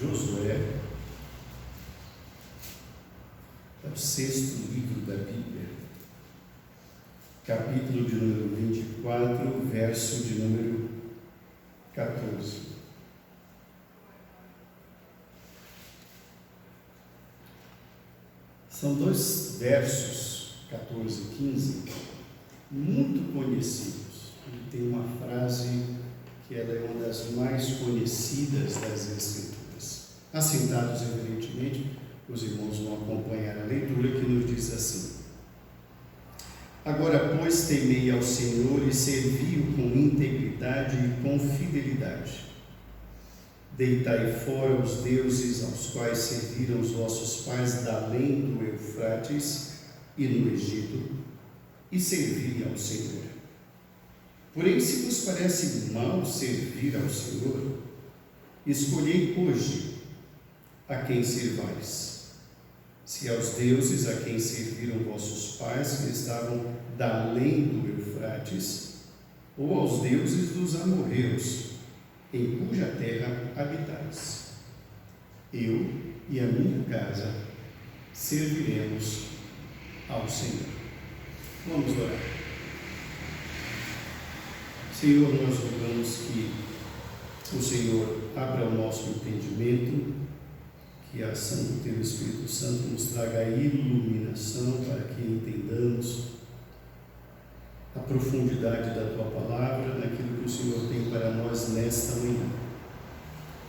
Josué, é o sexto livro da Bíblia, capítulo de número 24, verso de número 14. São dois versos, 14 e 15, muito conhecidos. E tem uma frase que ela é uma das mais conhecidas das Escrituras. Assentados, evidentemente, os irmãos vão acompanhar a leitura, que nos diz assim: Agora, pois, temei ao Senhor e servi-o com integridade e com fidelidade. Deitai fora os deuses aos quais serviram os vossos pais da além do Eufrates e no Egito, e servi ao Senhor. Porém, se vos parece mal servir ao Senhor, escolhei hoje a quem servais. Se aos deuses a quem serviram vossos pais, que estavam da além do Eufrates, ou aos deuses dos amorreus, em cuja terra habitais. Eu e a minha casa serviremos ao Senhor. Vamos orar. Senhor, nós rogamos que o Senhor abra o nosso entendimento, que a ação do Teu Espírito Santo nos traga a iluminação para que entendamos a profundidade da Tua Palavra, naquilo que o Senhor tem para nós nesta manhã.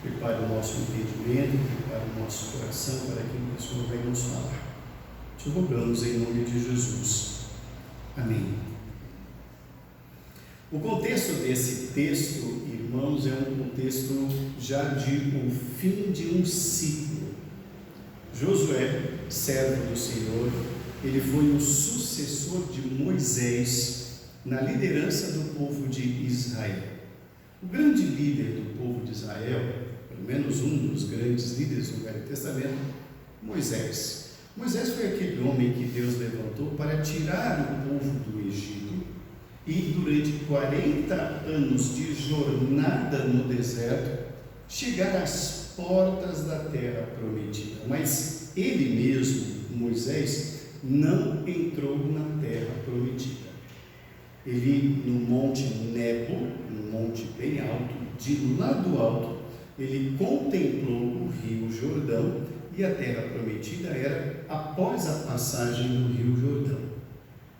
Prepare o nosso entendimento, prepare o nosso coração para aquilo que o Senhor vai nos falar. Te rogamos em nome de Jesus. Amém. O contexto desse texto, irmãos, é um contexto já de um fim de um ciclo. Josué, servo do Senhor, ele foi o sucessor de Moisés na liderança do povo de Israel. O grande líder do povo de Israel, pelo menos um dos grandes líderes do Velho Testamento, Moisés. Moisés foi aquele homem que Deus levantou para tirar o povo do Egito e durante 40 anos de jornada no deserto, chegar às portas da terra prometida. Mas ele mesmo, Moisés, não entrou na terra prometida. Ele, no Monte Nebo, no monte bem alto, de lá do alto, ele contemplou o rio Jordão, e a terra prometida era após a passagem do rio Jordão.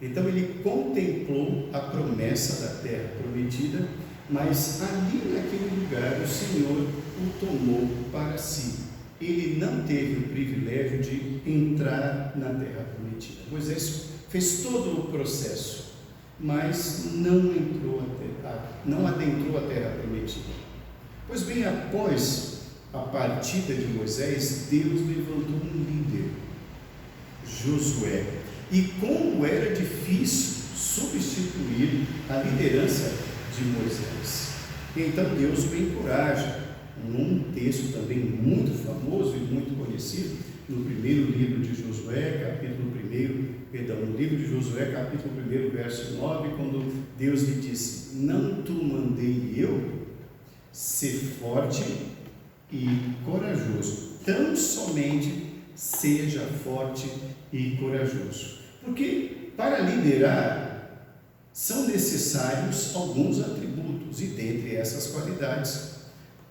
Então ele contemplou a promessa da terra prometida, mas ali naquele lugar o Senhor o tomou para si. Ele não teve o privilégio de entrar na terra prometida. Moisés fez todo o processo, mas não adentrou a terra prometida. Pois bem, após a partida de Moisés, Deus levantou um líder, Josué. E como era difícil substituir a liderança de Moisés. Então Deus o encoraja, num texto também muito famoso e muito conhecido, no primeiro livro de Josué, no livro de Josué, capítulo 1, verso 9, quando Deus lhe disse: Não te mandei eu ser forte e corajoso, tão somente seja forte e corajoso. Porque para liderar são necessários alguns atributos, e dentre essas qualidades,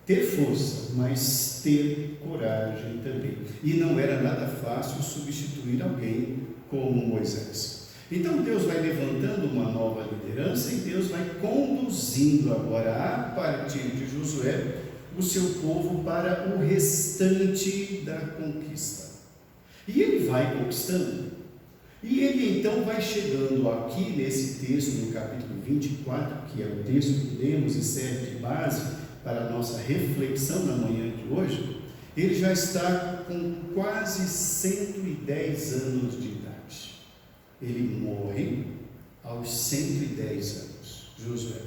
ter força, mas ter coragem também. E não era nada fácil substituir alguém como Moisés. Então Deus vai levantando uma nova liderança e Deus vai conduzindo agora, a partir de Josué, o seu povo para o restante da conquista. E ele vai conquistando. E ele então vai chegando aqui nesse texto, no capítulo 24, que é o texto que lemos e serve de base para a nossa reflexão na manhã de hoje. Ele já está com quase 110 anos de idade. Ele morre aos 110 anos, Josué.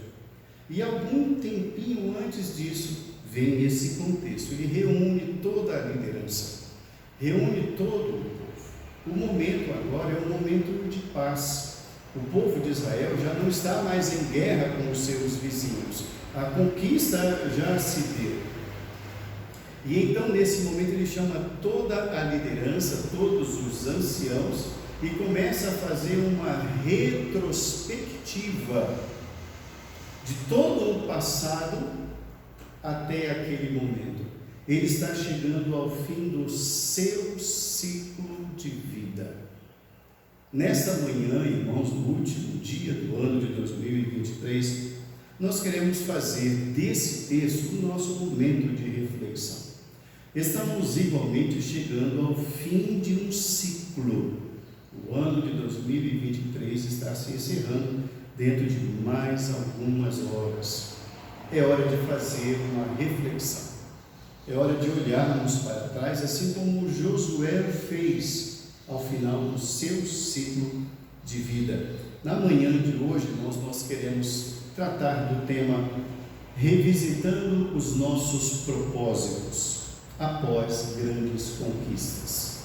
E algum tempinho antes disso, vem esse contexto. Ele reúne toda a liderança, reúne todo o povo. O momento agora é um momento de paz. O povo de Israel já não está mais em guerra com os seus vizinhos. A conquista já se deu. E então, nesse momento, ele chama toda a liderança, todos os anciãos, e começa a fazer uma retrospectiva de todo o passado até aquele momento. Ele está chegando ao fim do seu ciclo de vida. Nesta manhã, irmãos, no último dia do ano de 2023, nós queremos fazer desse texto o nosso momento de reflexão. Estamos igualmente chegando ao fim de um ciclo. O ano de 2023 está se encerrando dentro de mais algumas horas. É hora de fazer uma reflexão. É hora de olharmos para trás, assim como Josué fez ao final do seu ciclo de vida. Na manhã de hoje, irmãos, nós queremos tratar do tema revisitando os nossos propósitos após grandes conquistas.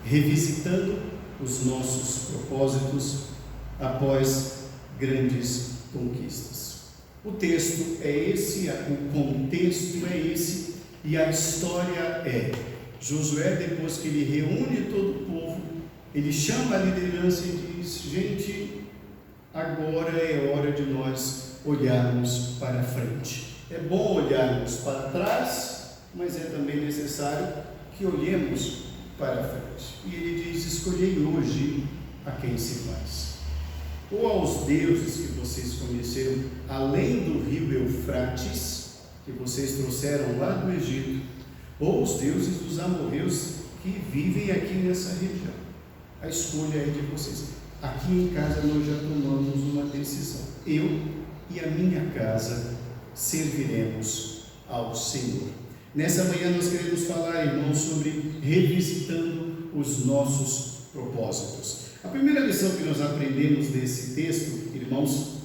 Revisitando os nossos propósitos após grandes conquistas. O texto é esse, o contexto é esse, e a história é: Josué, depois que ele reúne todo o povo, ele chama a liderança e diz: gente, agora é hora de nós olharmos para frente. É bom olharmos para trás, mas é também necessário que olhemos para frente. E ele diz: escolhei hoje a quem se faz. Ou aos deuses que vocês conheceram além do rio Eufrates, que vocês trouxeram lá do Egito, ou os deuses dos amorreus que vivem aqui nessa região. A escolha é de vocês. Aqui em casa nós já tomamos uma decisão. Eu e a minha casa serviremos ao Senhor. Nessa manhã nós queremos falar, irmãos, sobre revisitando os nossos propósitos. A primeira lição que nós aprendemos desse texto, irmãos,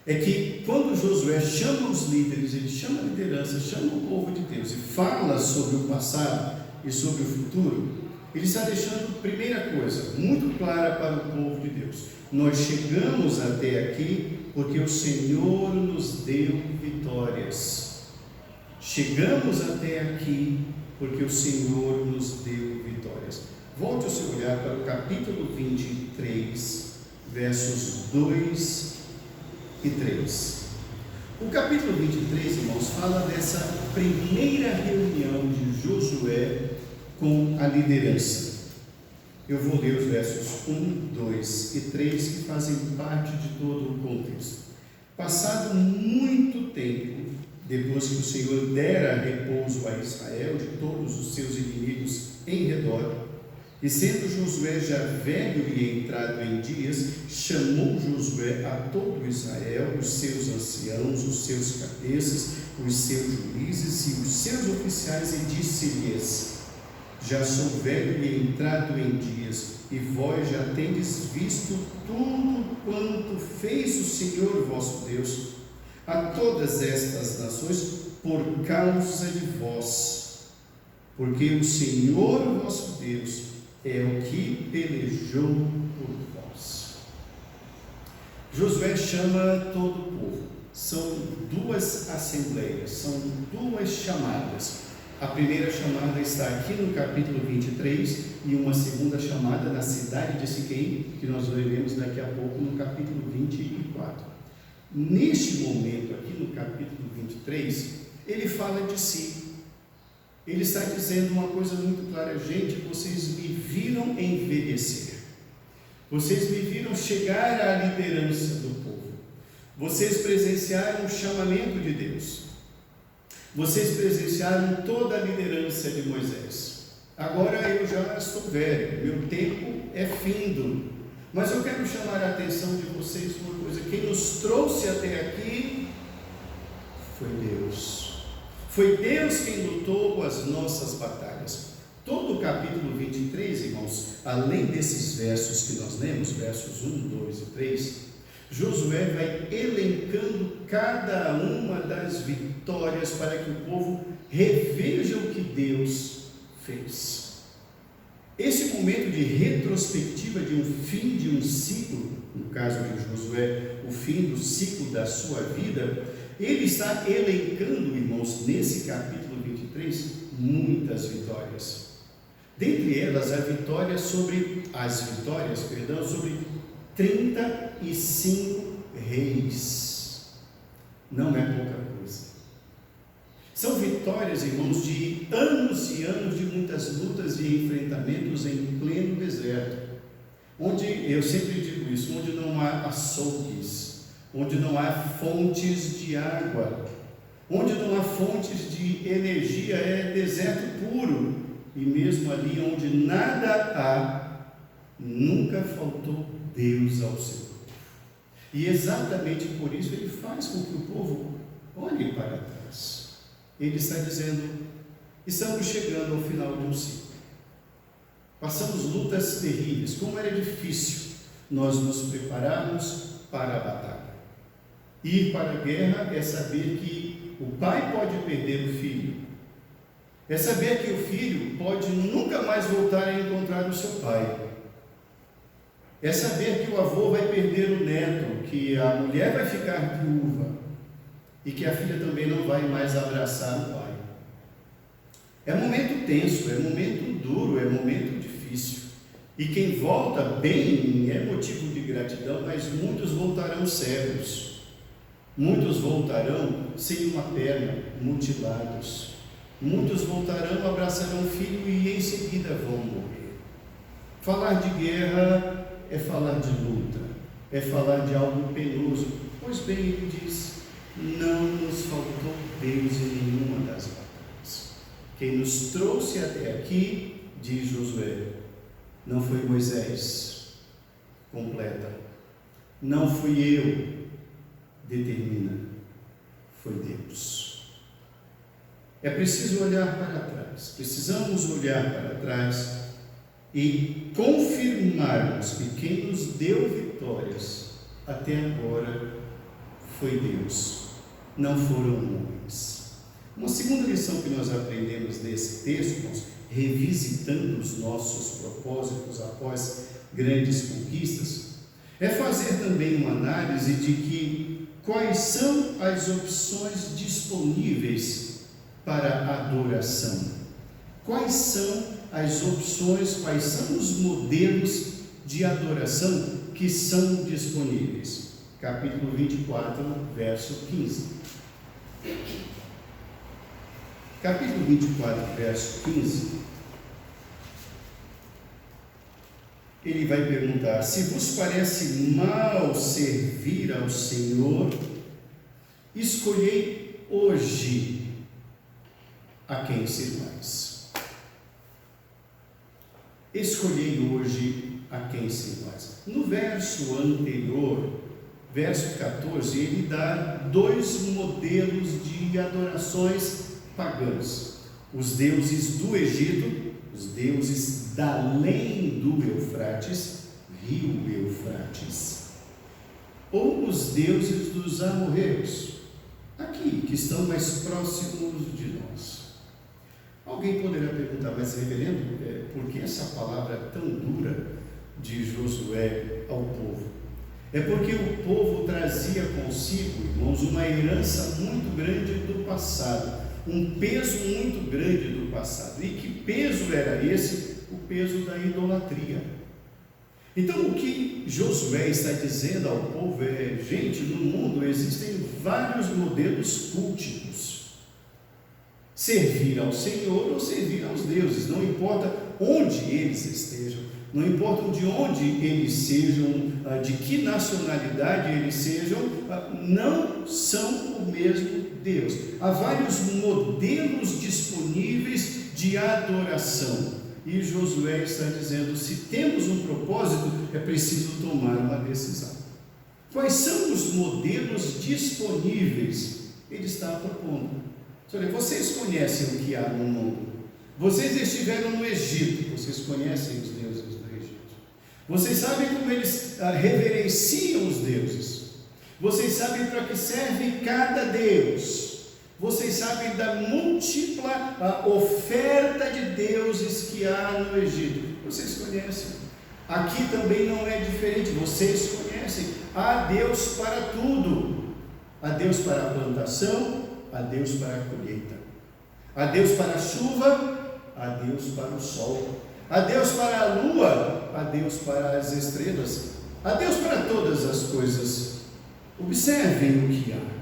é que quando Josué chama os líderes, ele chama a liderança, chama o povo de Deus e fala sobre o passado e sobre o futuro, ele está deixando, primeira coisa, muito clara para o povo de Deus: nós chegamos até aqui porque o Senhor nos deu vitórias. Chegamos até aqui porque o Senhor nos deu vitórias. Volte o seu olhar para o capítulo 23, versos 2 e 3. O capítulo 23, irmãos, fala dessa primeira reunião de Josué com a liderança. Eu vou ler os versos 1, 2 e 3 que fazem parte de todo o contexto. Passado muito tempo, depois que o Senhor dera repouso a Israel de todos os seus inimigos em redor, e sendo Josué já velho e entrado em dias, chamou Josué a todo Israel, os seus anciãos, os seus cabeças, os seus juízes e os seus oficiais, e disse-lhes: já sou velho e entrado em dias, e vós já tendes visto tudo quanto fez o Senhor vosso Deus a todas estas nações por causa de vós, porque o Senhor vosso Deus é o que pelejou por vós. Josué chama todo o povo. São duas assembleias, são duas chamadas. A primeira chamada está aqui no capítulo 23 e uma segunda chamada na cidade de Siquém, que nós veremos daqui a pouco no capítulo 24. Neste momento aqui no capítulo 23, ele fala de si. Ele está dizendo uma coisa muito clara: gente, vocês me viram envelhecer, vocês me viram chegar à liderança do povo, vocês presenciaram o chamamento de Deus, vocês presenciaram toda a liderança de Moisés. Agora eu já estou velho, meu tempo é findo, mas eu quero chamar a atenção de vocês uma coisa: quem nos trouxe até aqui foi Deus. Foi Deus quem lutou as nossas batalhas. Todo o capítulo 23, irmãos, além desses versos que nós lemos, versos 1, 2 e 3, Josué vai elencando cada uma das vitórias para que o povo reveja o que Deus fez. Esse momento de retrospectiva de um fim de um ciclo, no caso de Josué, o fim do ciclo da sua vida, ele está elencando, irmãos, nesse capítulo 23, 3, muitas vitórias. Dentre elas, as vitórias sobre 35 reis. Não é pouca coisa. São vitórias, irmãos, de anos e anos de muitas lutas e enfrentamentos em pleno deserto, onde, eu sempre digo isso, onde não há açougues, onde não há fontes de água, onde não há fontes de energia, é deserto puro, e mesmo ali onde nada há, nunca faltou Deus ao seu povo. E exatamente por isso ele faz com que o povo olhe para trás. Ele está dizendo: estamos chegando ao final de um ciclo. Passamos lutas terríveis. Como era difícil nós nos prepararmos para a batalha. Ir para a guerra é saber que o pai pode perder o filho. É saber que o filho pode nunca mais voltar a encontrar o seu pai. É saber que o avô vai perder o neto, que a mulher vai ficar viúva e que a filha também não vai mais abraçar o pai. É momento tenso, é momento duro, é momento difícil. E quem volta bem é motivo de gratidão, mas muitos voltarão cegos. Muitos voltarão sem uma perna, mutilados. Muitos voltarão, abraçarão o filho e em seguida vão morrer. Falar de guerra é falar de luta, é falar de algo penoso. Pois bem, ele diz: não nos faltou Deus em nenhuma das batalhas. Quem nos trouxe até aqui, diz Josué, não foi Moisés, completa. Não fui eu, determina, foi Deus. É preciso olhar para trás, precisamos olhar para trás e confirmarmos que quem nos deu vitórias até agora foi Deus, não foram homens. Uma segunda lição que nós aprendemos nesse texto, irmãos, revisitando os nossos propósitos após grandes conquistas, é fazer também uma análise de que quais são as opções disponíveis para a adoração. Quais são as opções, quais são os modelos de adoração que são disponíveis? Capítulo 24, verso 15. Capítulo 24, verso 15. Ele vai perguntar: se vos parece mal servir ao Senhor, escolhei hoje a quem servais. Escolhei hoje a quem servais. No verso anterior, verso 14, ele dá dois modelos de adorações pagãs: os deuses do Egito, os deuses da além do Eufrates, rio Eufrates, ou os deuses dos amorreus, aqui, que estão mais próximos de nós. Alguém poderá perguntar: mas reverendo, por que essa palavra tão dura de Josué ao povo? É porque o povo trazia consigo, irmãos, uma herança muito grande do passado, um peso muito grande do passado. E que peso era esse? O peso da idolatria. Então, o que Josué está dizendo ao povo é: gente, no mundo existem vários modelos culticos. Servir ao Senhor ou servir aos deuses, não importa onde eles estejam, não importa de onde eles sejam, de que nacionalidade eles sejam, não são o mesmo Deus. Há vários modelos disponíveis de adoração. E Josué está dizendo: se temos um propósito, é preciso tomar uma decisão. Quais são os modelos disponíveis? Ele está propondo. Olha, vocês conhecem o que há no mundo. Vocês estiveram no Egito, vocês conhecem os deuses do Egito. Vocês sabem como eles reverenciam os deuses. Vocês sabem para que serve cada deus. Vocês sabem da múltipla oferta de deuses que há no Egito. Vocês conhecem. Aqui também não é diferente. Vocês conhecem. Há Deus para tudo. Há Deus para a plantação, há Deus para a colheita. Há Deus para a chuva, há Deus para o sol. Há Deus para a lua, há Deus para as estrelas. Há Deus para todas as coisas. Observem o que há.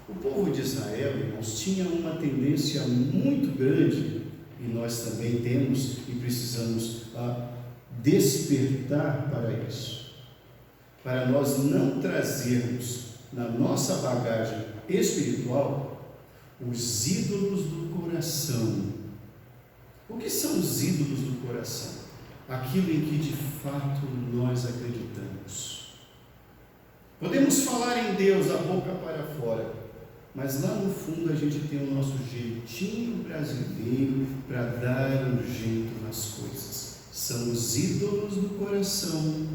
O povo de Israel, irmãos, tinha uma tendência muito grande, e nós também temos e precisamos despertar para isso, para nós não trazermos na nossa bagagem espiritual os ídolos do coração. O que são os ídolos do coração? Aquilo em que de fato nós acreditamos. Podemos falar em Deus a boca para fora, mas lá no fundo a gente tem o nosso jeitinho brasileiro para dar um jeito nas coisas. São os ídolos do coração.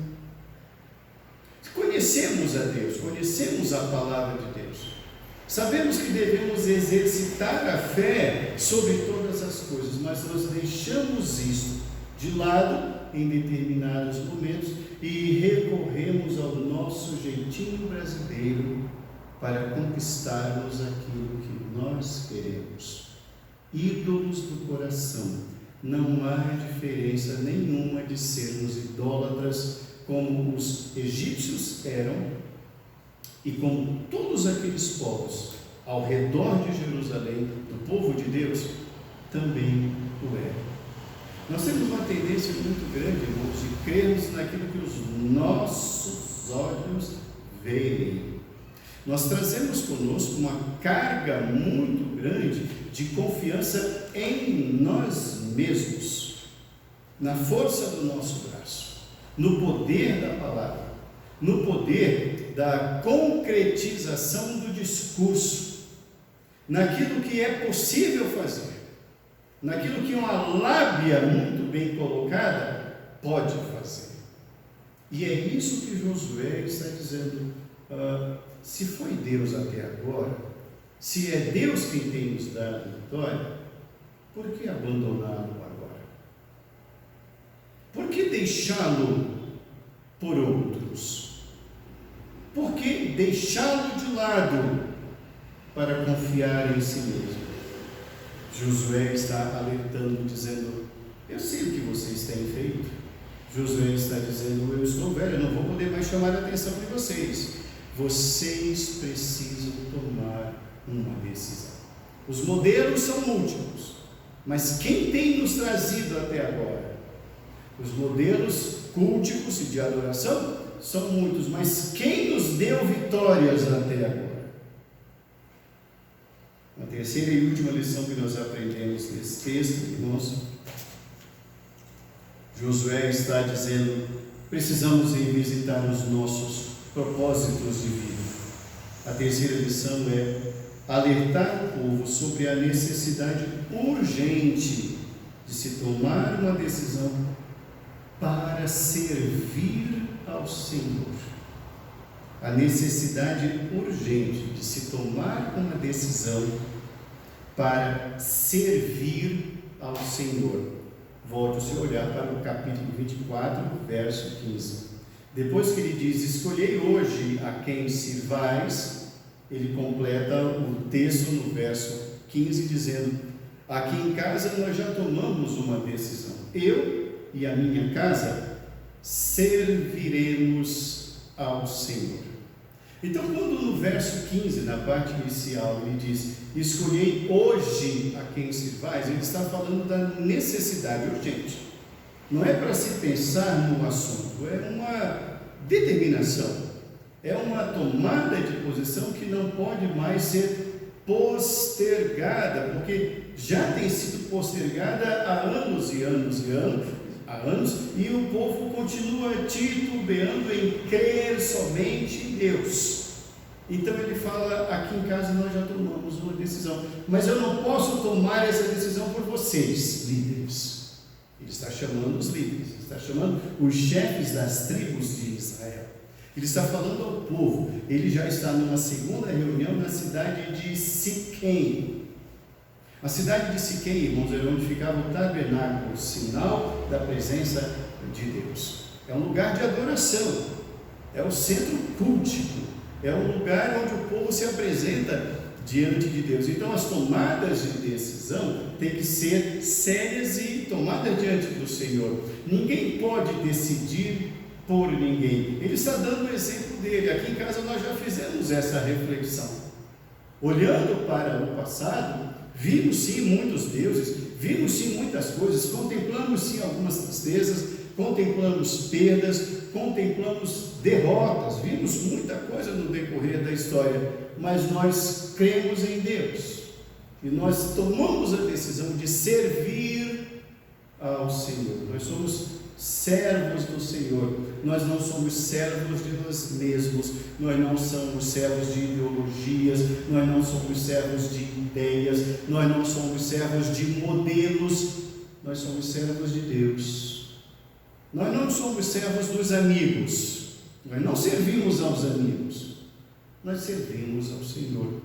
Conhecemos a Deus, conhecemos a palavra de Deus. Sabemos que devemos exercitar a fé sobre todas as coisas, mas nós deixamos isso de lado em determinados momentos e recorremos ao nosso jeitinho brasileiro para conquistarmos aquilo que nós queremos. Ídolos do coração. Não há diferença nenhuma de sermos idólatras como os egípcios eram e como todos aqueles povos ao redor de Jerusalém, do povo de Deus, também o eram. Nós temos uma tendência muito grande, irmãos, de crermos naquilo que os nossos olhos veem. Nós trazemos conosco uma carga muito grande de confiança em nós mesmos, na força do nosso braço, no poder da palavra, no poder da concretização do discurso, naquilo que é possível fazer, naquilo que uma lábia muito bem colocada pode fazer. E é isso que Josué está dizendo. Se foi Deus até agora, se é Deus quem tem nos dado a vitória, por que abandoná-lo agora? Por que deixá-lo por outros? Por que deixá-lo de lado para confiar em si mesmo? Josué está alertando, dizendo: eu sei o que vocês têm feito. Josué está dizendo: eu estou velho, eu não vou poder mais chamar a atenção de vocês. Vocês precisam tomar uma decisão. Os modelos são múltiplos, mas quem tem nos trazido até agora? Os modelos culticos e de adoração são muitos, mas quem nos deu vitórias até agora? A terceira e última lição que nós aprendemos nesse texto, irmãos, Josué está dizendo: precisamos revisitar os nossos propósitos de vida. A terceira lição é alertar o povo sobre a necessidade urgente de se tomar uma decisão para servir ao Senhor. A necessidade urgente de se tomar uma decisão para servir ao Senhor. Volte o seu olhar para o capítulo 24, verso 15. Depois que ele diz: escolhei hoje a quem sirvais, ele completa o texto no verso 15, dizendo: aqui em casa nós já tomamos uma decisão. Eu e a minha casa serviremos ao Senhor. Então, quando no verso 15, na parte inicial, ele diz: escolhei hoje a quem sirvais, ele está falando da necessidade urgente. Não é para se pensar no assunto, é uma determinação, é uma tomada de posição que não pode mais ser postergada, porque já tem sido postergada há anos e anos e anos, e o povo continua titubeando em crer somente em Deus. Então ele fala: aqui em casa nós já tomamos uma decisão, mas eu não posso tomar essa decisão por vocês, líderes. Ele está chamando os líderes, ele está chamando os chefes das tribos de Israel. Ele está falando ao povo. Ele já está numa segunda reunião na cidade de Siquém. A cidade de Siquém, irmãos, era onde ficava o tabernáculo, sinal da presença de Deus. É um lugar de adoração, é o centro cultico, é um lugar onde o povo se apresenta diante de Deus. Então as tomadas de decisão têm que ser sérias e tomadas diante do Senhor. Ninguém pode decidir por ninguém. Ele está dando o exemplo dele. Aqui em casa nós já fizemos essa reflexão. Olhando para o passado, vimos sim muitos deuses, vimos sim muitas coisas, contemplamos sim algumas tristezas, contemplamos perdas, contemplamos derrotas, vimos muita coisa no decorrer da história, mas nós cremos em Deus e nós tomamos a decisão de servir ao Senhor. Nós somos servos do Senhor, nós não somos servos de nós mesmos, nós não somos servos de ideologias, nós não somos servos de ideias, nós não somos servos de modelos, nós somos servos de Deus. Nós não somos servos dos amigos, nós não servimos aos amigos, nós servimos ao Senhor.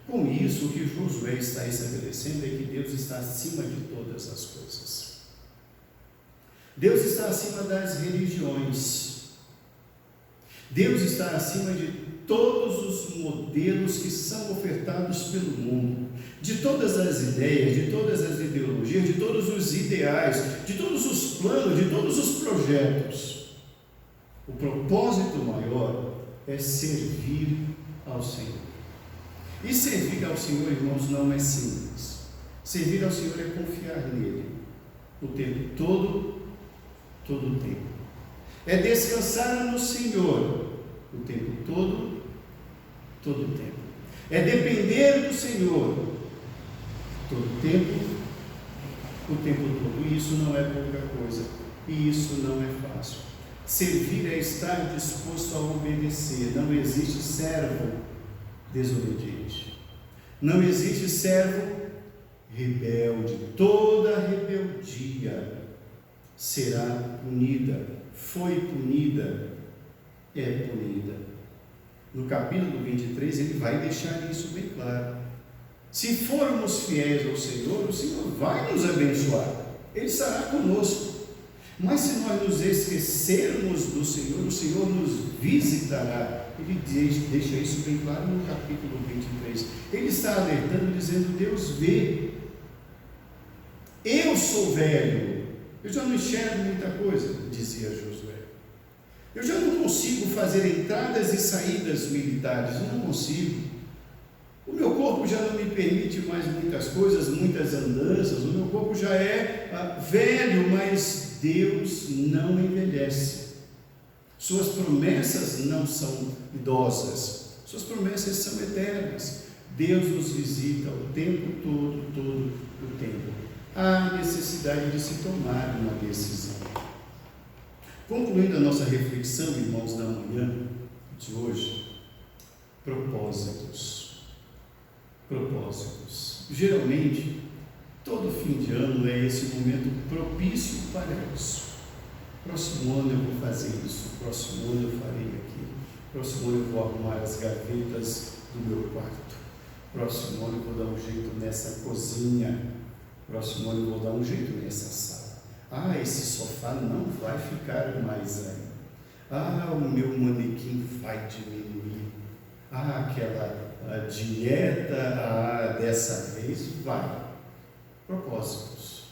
Com isso, o que Josué está estabelecendo é que Deus está acima de todas as coisas. Deus está acima das religiões. Deus está acima de todos os modelos que são ofertados pelo mundo, de todas as ideias, de todas as ideologias, de todos os ideais, de todos os planos, de todos os projetos. O propósito maior é servir ao Senhor. E servir ao Senhor, irmãos, não é simples. Servir ao Senhor é confiar nele o tempo todo o tempo. É descansar no Senhor o tempo todo o tempo. É depender do Senhor todo o tempo todo. E isso não é pouca coisa. E isso não é fácil. Servir é estar disposto a obedecer. Não existe servo desobediente. Não existe servo rebelde. Toda rebeldia será punida, foi punida, é punida. No capítulo 23 ele vai deixar isso bem claro. Se formos fiéis ao Senhor, o Senhor vai nos abençoar, Ele estará conosco. Mas se nós nos esquecermos do Senhor, o Senhor nos visitará. Ele deixa isso bem claro no capítulo 23. Ele está alertando, dizendo: Deus vê, eu sou velho, eu já não enxergo muita coisa, dizia Josué. Eu já não consigo fazer entradas e saídas militares, eu não consigo. O meu corpo já não me permite mais muitas coisas, muitas andanças, o meu corpo já é velho, mas Deus não envelhece. Suas promessas não são idosas, suas promessas são eternas. Deus nos visita o tempo todo o tempo. Há necessidade de se tomar uma decisão. Concluindo a nossa reflexão, irmãos, da manhã de hoje, propósitos. Geralmente, todo fim de ano é esse momento propício para isso. Próximo ano eu vou fazer isso, próximo ano eu farei aquilo, próximo ano eu vou arrumar as gavetas do meu quarto, próximo ano eu vou dar um jeito nessa cozinha, próximo ano eu vou dar um jeito nessa sala. Esse sofá não vai ficar mais aí. O meu manequim vai diminuir. Aquela dieta, dessa vez vai. Propósitos.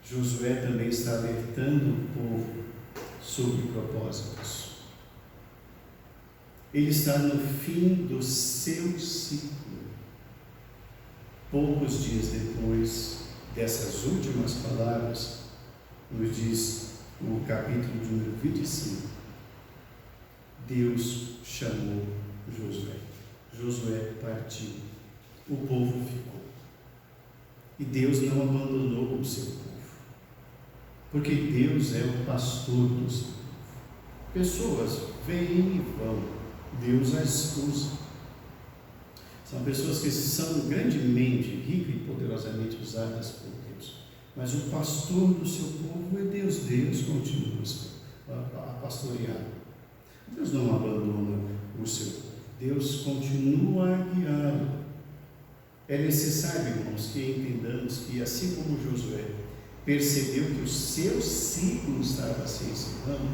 Josué também está alertando o povo sobre propósitos. Ele está no fim do seu ciclo. Poucos dias depois dessas últimas palavras, nos diz o capítulo de número 25, Deus chamou Josué. Josué partiu, o povo ficou. E Deus não abandonou o seu povo, porque Deus é o pastor do seu povo. Pessoas vêm e vão, Deus as usa. São pessoas que são grandemente, rica e poderosamente usadas por Deus. Mas o pastor do seu povo é Deus. Deus continua a pastorear. Deus não abandona o seu povo. Deus continua a guiá-lo. É necessário, irmãos, que entendamos que, assim como Josué percebeu que o seu ciclo estava se encerrando,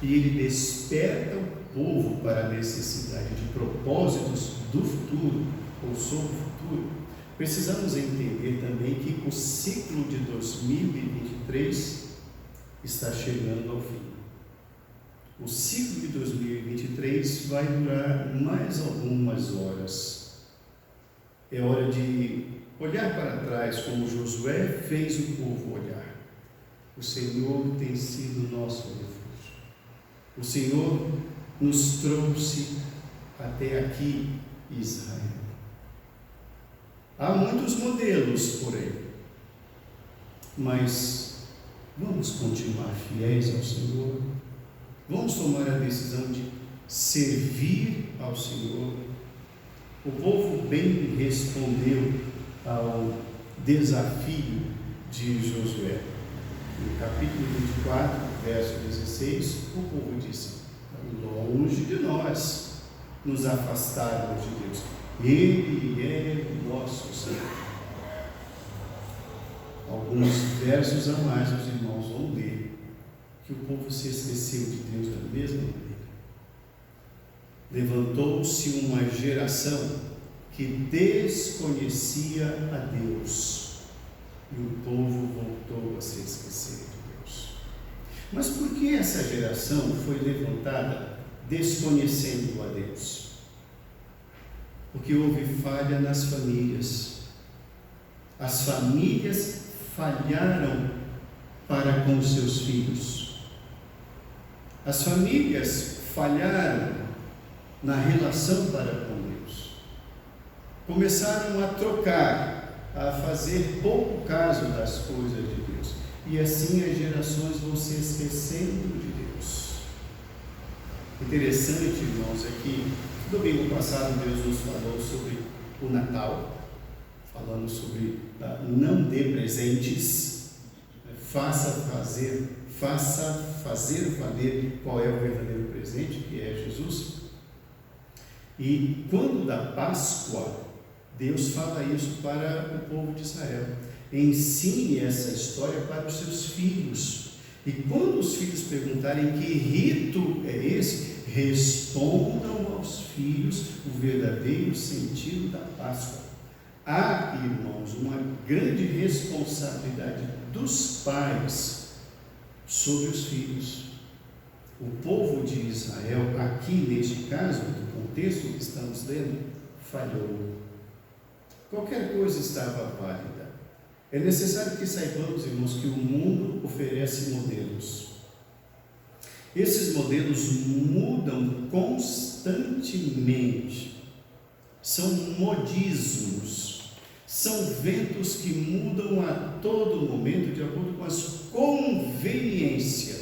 e ele desperta o povo para a necessidade de propósitos do futuro ou sobre o futuro, precisamos entender também que o ciclo de 2023 está chegando ao fim. O ciclo de 2023 vai durar mais algumas horas. É hora de olhar para trás como Josué fez o povo olhar. O Senhor tem sido nosso refúgio. O Senhor nos trouxe até aqui, Israel. Há muitos modelos por aí, mas vamos continuar fiéis ao Senhor. Vamos tomar a decisão de servir ao Senhor. O povo bem respondeu ao desafio de Josué. No capítulo 24, verso 16, o povo disse: longe de nós nos afastarmos de Deus. Ele é o nosso Senhor. Alguns versos a mais os irmãos vão ler que o povo se esqueceu de Deus da mesma maneira. Levantou-se uma geração que desconhecia a Deus, e o povo voltou a se esquecer de Deus. Mas por que essa geração foi levantada desconhecendo a Deus? Porque houve falha nas famílias. As famílias falharam para com os seus filhos. As famílias falharam na relação para com Deus. Começaram a trocar, a fazer pouco caso das coisas de Deus. E assim as gerações vão se esquecendo de Deus. Interessante, irmãos, é que domingo passado Deus nos falou sobre o Natal, falando sobre não dê presentes, faça fazer valer qual é o verdadeiro presente, que é Jesus. E quando da Páscoa, Deus fala isso para o povo de Israel: ensine essa história para os seus filhos, e quando os filhos perguntarem que rito é esse, respondam aos filhos o verdadeiro sentido da Páscoa. Há, irmãos, uma grande responsabilidade dos pais sobre os filhos. O povo de Israel, aqui neste caso, do contexto que estamos lendo, falhou. Qualquer coisa estava válida. É necessário que saibamos, irmãos, que o mundo oferece modelos. Esses modelos mudam constantemente. São modismos. São ventos que mudam a todo momento de acordo com as conveniências.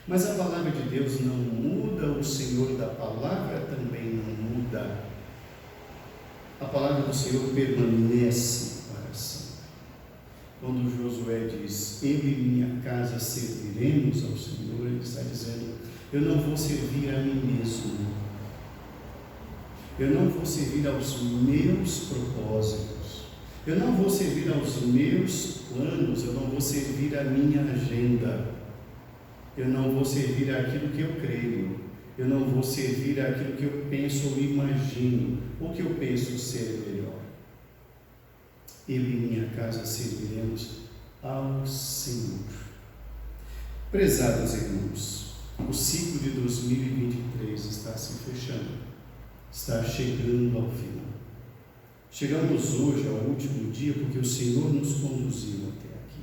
Mas a palavra de Deus não muda, o Senhor da palavra também não muda. A palavra do Senhor permanece para sempre. Quando Josué diz: eu e minha casa serviremos ao Senhor, ele está dizendo: eu não vou servir a mim mesmo, eu não vou servir aos meus propósitos, eu não vou servir aos meus planos, eu não vou servir a minha agenda, eu não vou servir aquilo que eu creio, eu não vou servir aquilo que eu penso ou imagino, ou que eu penso ser melhor. Eu e minha casa serviremos ao Senhor. Prezados irmãos, o ciclo de 2023 está se fechando, está chegando ao final. Chegamos hoje ao último dia porque o Senhor nos conduziu até aqui.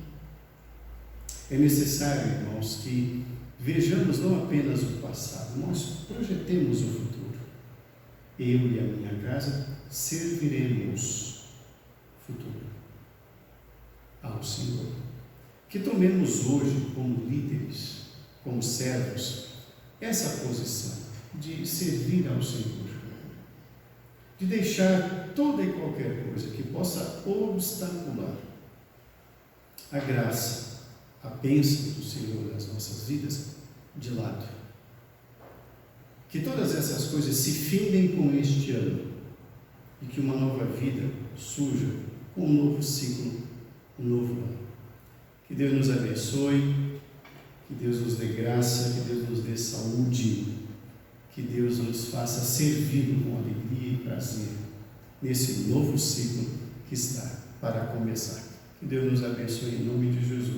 É necessário, irmãos, que vejamos não apenas o passado, nós projetemos o futuro. Eu e a minha casa serviremos futuro ao Senhor. Que tomemos hoje como líderes, como servos, essa posição de servir ao Senhor, de deixar toda e qualquer coisa que possa obstacular a graça, a bênção do Senhor nas nossas vidas de lado. Que todas essas coisas se findem com este ano e que uma nova vida surja, um novo ciclo, um novo ano. Que Deus nos abençoe, que Deus nos dê graça, que Deus nos dê saúde, Que Deus nos faça servir com alegria e prazer nesse novo ciclo que está para começar. Que Deus nos abençoe em nome de Jesus.